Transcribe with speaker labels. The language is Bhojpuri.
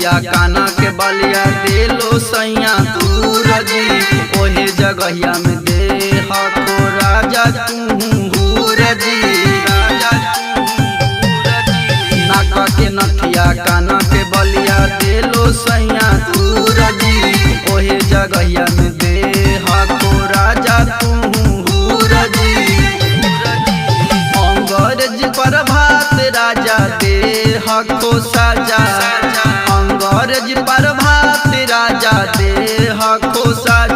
Speaker 1: नथिया काना के बलिया दे लो सैया दूर जी ओहे जगहिया में दे हको राजा तूर जी नाका के नथिया काना के बलिया दे लो सैया दूर जी ओहे जगहिया में दे हको राजा तूर जी अंग्रेज पर भात राजा दे हको साजा अंग्रेज पर भात राजा दे हको साजा